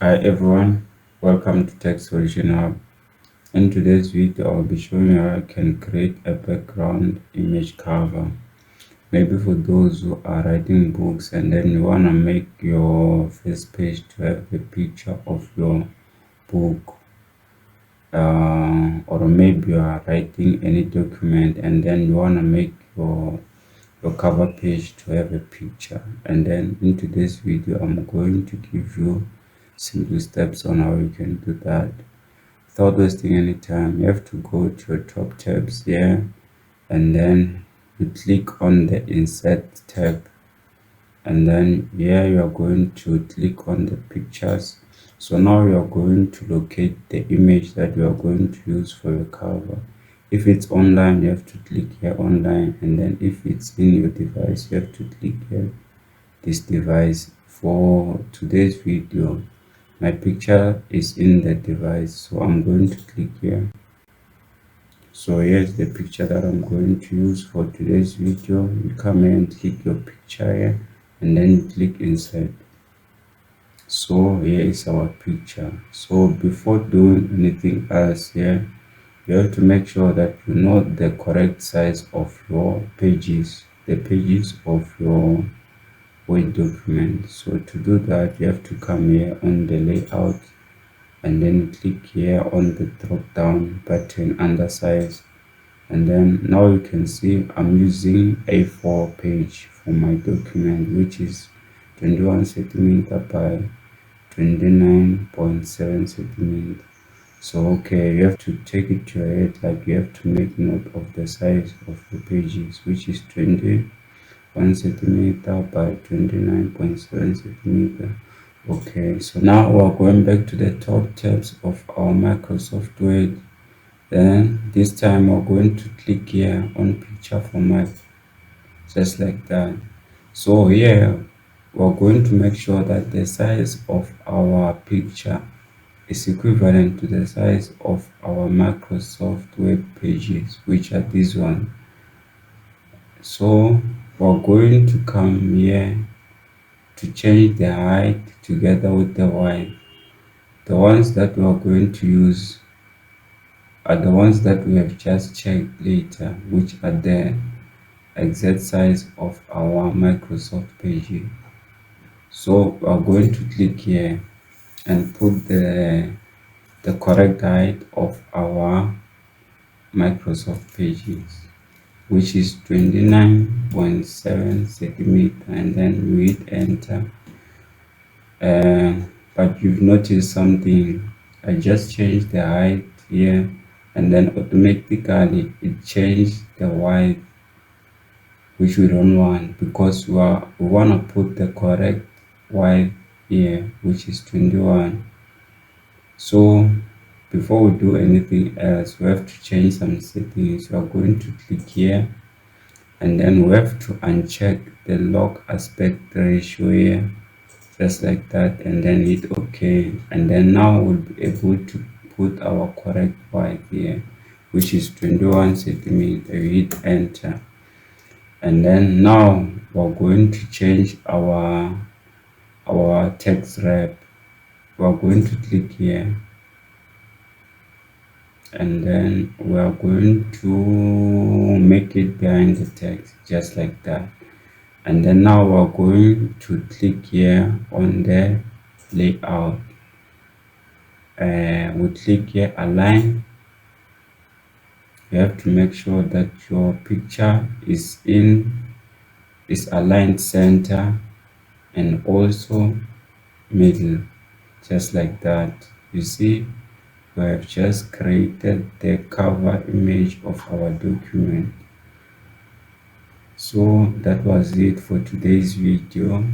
Hi everyone, welcome to TechSolution Hub. In today's video, I'll be showing you how I can create a background image cover. Maybe for those who are writing books and then you want to make your first page to have a picture of your book. Or maybe you are writing any document and then you want to make your cover page to have a picture. And then in today's video, I'm going to give you simple steps on how you can do that. Without wasting any time, you have to go to your top tabs here and then you click on the insert tab, and then here you are going to click on the pictures. So now you are going to locate the image that you are going to use for your cover. If it's online, you have to click here online, and then if it's in your device, you have to click here this device. For today's video, my picture is in the device, so I'm going to click here. So here's the picture that I'm going to use for today's video. You come here and click your picture here and then you click inside. So here is our picture. So before doing anything else here, you have to make sure that you know the correct size of your pages, the pages of your Word document. So to do that, you have to come here on the layout and then click here on the drop down button under size, and then now you can see I'm using A4 page for my document, which is 21 centimeter by 29.7 centimeter. So okay, you have to take it to your head, like you have to make note of the size of the pages, which is 21 centimeter by 29.7 centimeter. Okay, so now we're going back to the top tabs of our Microsoft Word. Then this time we're going to click here on picture format, just like that. So here we're going to make sure that the size of our picture is equivalent to the size of our Microsoft Word pages, which are this one. So we're going to come here to change the height together with the width. The ones that we are going to use are the ones that we have just checked later, which are the exact size of our Microsoft page. So we are going to click here and put the correct height of our Microsoft pages, which is 29.7 centimeter, and then we hit enter. But you've noticed something. I just changed the height here and then automatically it changed the width, which we don't want, because we want to put the correct width here, which is 21. So before we do anything else, we have to change some settings. We are going to click here and then we have to uncheck the lock aspect ratio here, just like that, and then hit OK. And then now we'll be able to put our correct width here, which is 21 centimeter. We hit enter, and then now we're going to change our text wrap. We're going to click here and then we are going to make it behind the text, just like that. And then now we're going to click here on the layout. We click here align. You have to make sure that your picture is aligned center and also middle, just like that. You see, we have just created the cover image of our document. So that was it for today's video.